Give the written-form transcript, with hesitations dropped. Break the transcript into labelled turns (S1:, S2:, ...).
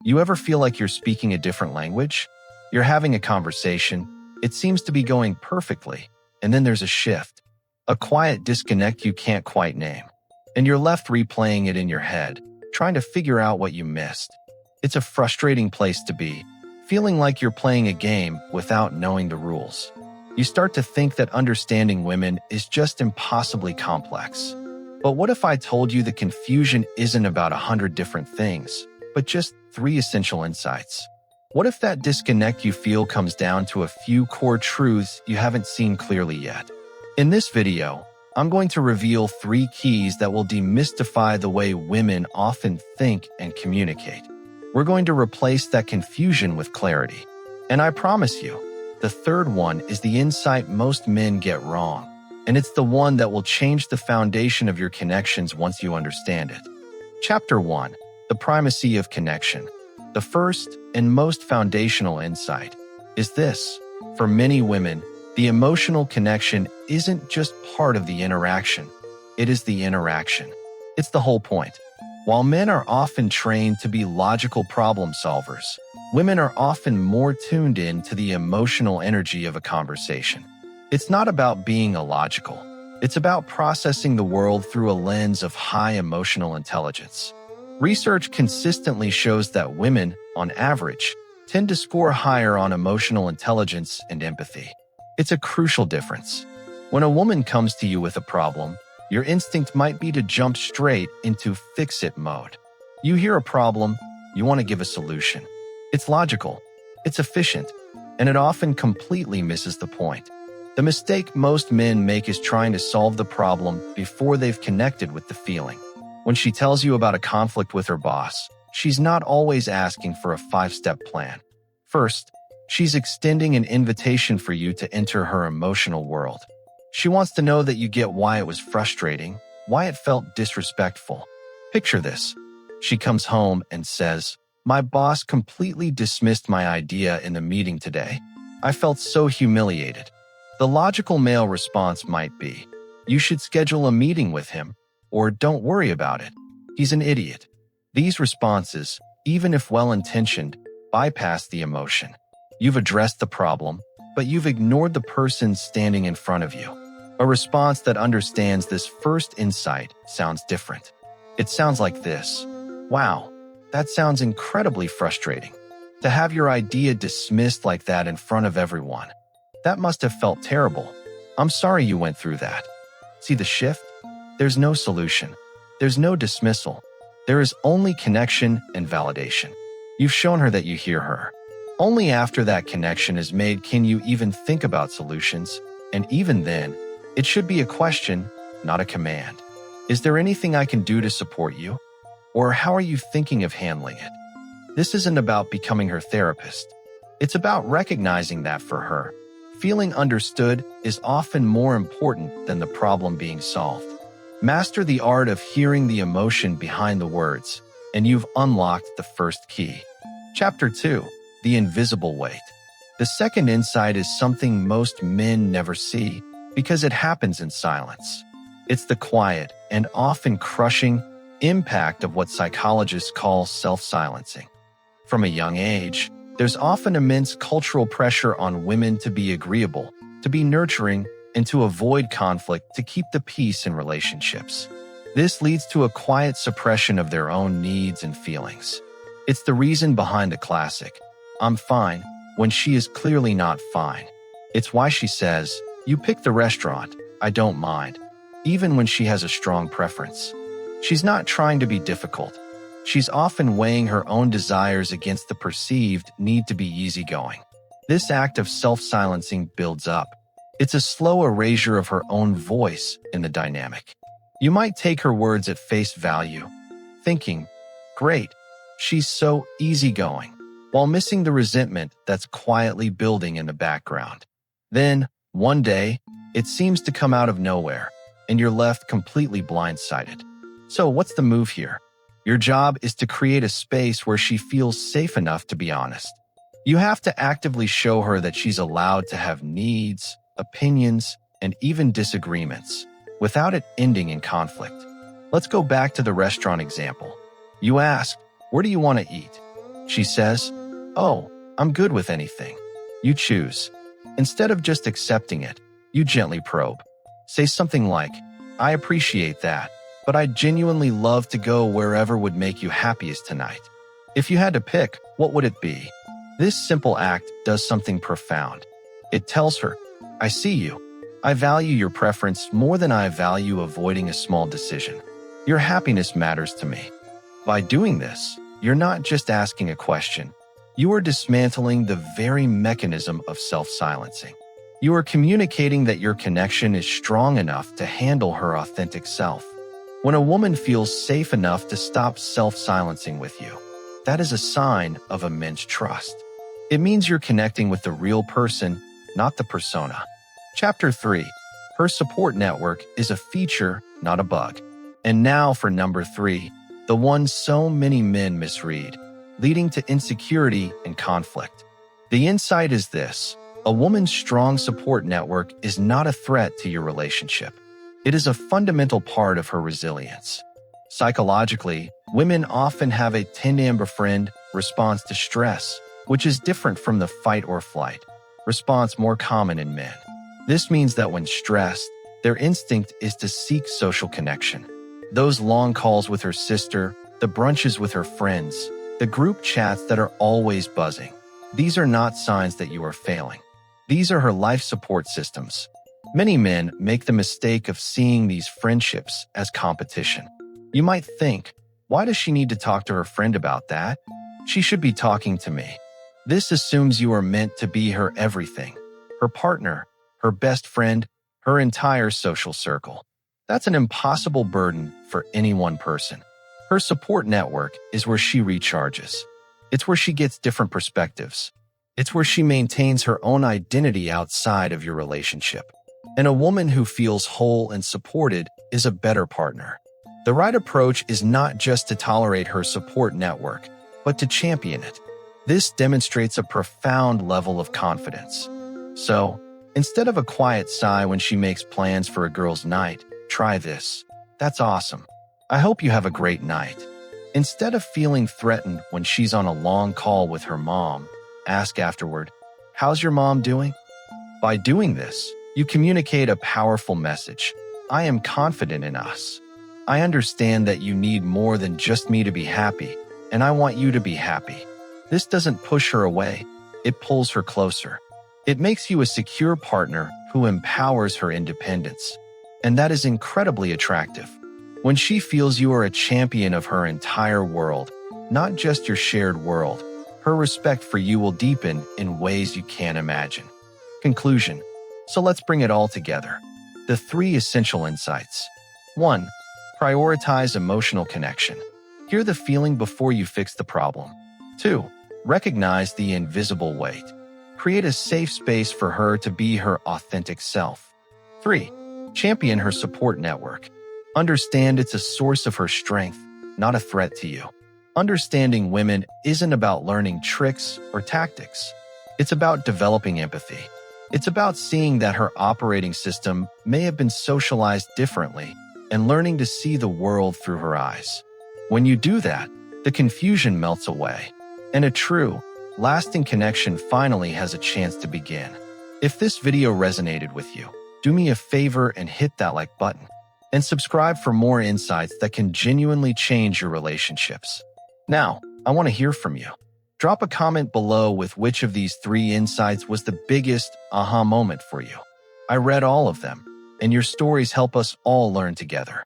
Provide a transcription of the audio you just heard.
S1: You ever feel like you're speaking a different language? You're having a conversation, it seems to be going perfectly, and then there's a shift, a quiet disconnect you can't quite name, and you're left replaying it in your head, trying to figure out what you missed. It's a frustrating place to be, feeling like you're playing a game without knowing the rules. You start to think that understanding women is just impossibly complex. But what if I told you the confusion isn't about 100 different things, but just 3 essential insights? What if that disconnect you feel comes down to a few core truths you haven't seen clearly yet? In this video, I'm going to reveal 3 keys that will demystify the way women often think and communicate. We're going to replace that confusion with clarity. And I promise you, the third one is the insight most men get wrong, and it's the one that will change the foundation of your connections once you understand it. Chapter 1. The Primacy of Connection. The first and most foundational insight is this. For many women, the emotional connection isn't just part of the interaction. It is the interaction. It's the whole point. While men are often trained to be logical problem solvers, women are often more tuned in to the emotional energy of a conversation. It's not about being illogical. It's about processing the world through a lens of high emotional intelligence. Research consistently shows that women, on average, tend to score higher on emotional intelligence and empathy. It's a crucial difference. When a woman comes to you with a problem, your instinct might be to jump straight into fix-it mode. You hear a problem, you want to give a solution. It's logical, it's efficient, and it often completely misses the point. The mistake most men make is trying to solve the problem before they've connected with the feeling. When she tells you about a conflict with her boss, she's not always asking for a 5-step plan. First, she's extending an invitation for you to enter her emotional world. She wants to know that you get why it was frustrating, why it felt disrespectful. Picture this. She comes home and says, "My boss completely dismissed my idea in the meeting today. I felt so humiliated." The logical male response might be, "You should schedule a meeting with him," or "Don't worry about it. He's an idiot." These responses, even if well-intentioned, bypass the emotion. You've addressed the problem, but you've ignored the person standing in front of you. A response that understands this first insight sounds different. It sounds like this. "Wow, that sounds incredibly frustrating. To have your idea dismissed like that in front of everyone. That must have felt terrible. I'm sorry you went through that." See the shift? There's no solution. There's no dismissal. There is only connection and validation. You've shown her that you hear her. Only after that connection is made can you even think about solutions, and even then, it should be a question, not a command. Is there anything I can do to support you? Or how are you thinking of handling it? This isn't about becoming her therapist. It's about recognizing that for her, feeling understood is often more important than the problem being solved. Master the art of hearing the emotion behind the words, and you've unlocked the first key. Chapter 2. The Invisible Weight. The second insight is something most men never see because it happens in silence. It's the quiet and often crushing impact of what psychologists call self-silencing. From a young age, there's often immense cultural pressure on women to be agreeable, to be nurturing, and to avoid conflict to keep the peace in relationships. This leads to a quiet suppression of their own needs and feelings. It's the reason behind the classic, "I'm fine," when she is clearly not fine. It's why she says, "You pick the restaurant, I don't mind," even when she has a strong preference. She's not trying to be difficult. She's often weighing her own desires against the perceived need to be easygoing. This act of self-silencing builds up. It's a slow erasure of her own voice in the dynamic. You might take her words at face value, thinking, "Great, she's so easygoing," while missing the resentment that's quietly building in the background. Then, one day, it seems to come out of nowhere, and you're left completely blindsided. So what's the move here? Your job is to create a space where she feels safe enough to be honest. You have to actively show her that she's allowed to have needs, opinions, and even disagreements, without it ending in conflict. Let's go back to the restaurant example. You ask, "Where do you want to eat?" She says, "Oh, I'm good with anything." You choose. Instead of just accepting it, you gently probe. Say something like, "I appreciate that, but I'd genuinely love to go wherever would make you happiest tonight." If you had to pick, what would it be? This simple act does something profound. It tells her, "I see you. I value your preference more than I value avoiding a small decision. Your happiness matters to me." By doing this, you're not just asking a question. You are dismantling the very mechanism of self-silencing. You are communicating that your connection is strong enough to handle her authentic self. When a woman feels safe enough to stop self-silencing with you, that is a sign of immense trust. It means you're connecting with the real person, not the persona. Chapter 3. Her support network is a feature, not a bug. And now for number 3, the one so many men misread, leading to insecurity and conflict. The insight is this: a woman's strong support network is not a threat to your relationship. It is a fundamental part of her resilience. Psychologically, women often have a tend befriend response to stress, which is different from the fight or flight response more common in men. This means that when stressed, their instinct is to seek social connection. Those long calls with her sister, the brunches with her friends, the group chats that are always buzzing. These are not signs that you are failing. These are her life support systems. Many men make the mistake of seeing these friendships as competition. You might think, why does she need to talk to her friend about that? She should be talking to me. This assumes you are meant to be her everything, her partner, her best friend, her entire social circle. That's an impossible burden for any one person. Her support network is where she recharges. It's where she gets different perspectives. It's where she maintains her own identity outside of your relationship. And a woman who feels whole and supported is a better partner. The right approach is not just to tolerate her support network, but to champion it. This demonstrates a profound level of confidence. So, instead of a quiet sigh when she makes plans for a girl's night, try this. "That's awesome. I hope you have a great night." Instead of feeling threatened when she's on a long call with her mom, ask afterward, "How's your mom doing?" By doing this, you communicate a powerful message. I am confident in us. I understand that you need more than just me to be happy, and I want you to be happy. This doesn't push her away. It pulls her closer. It makes you a secure partner who empowers her independence. And that is incredibly attractive. When she feels you are a champion of her entire world, not just your shared world, her respect for you will deepen in ways you can't imagine. Conclusion. So let's bring it all together. The 3 essential insights. 1. Prioritize emotional connection. Hear the feeling before you fix the problem. 2. Recognize the invisible weight. Create a safe space for her to be her authentic self. 3. Champion her support network. Understand it's a source of her strength, not a threat to you. Understanding women isn't about learning tricks or tactics. It's about developing empathy. It's about seeing that her operating system may have been socialized differently and learning to see the world through her eyes. When you do that, the confusion melts away, and a true, lasting connection finally has a chance to begin. If this video resonated with you, do me a favor and hit that like button, and subscribe for more insights that can genuinely change your relationships. Now, I want to hear from you. Drop a comment below with which of these 3 insights was the biggest aha moment for you. I read all of them, and your stories help us all learn together.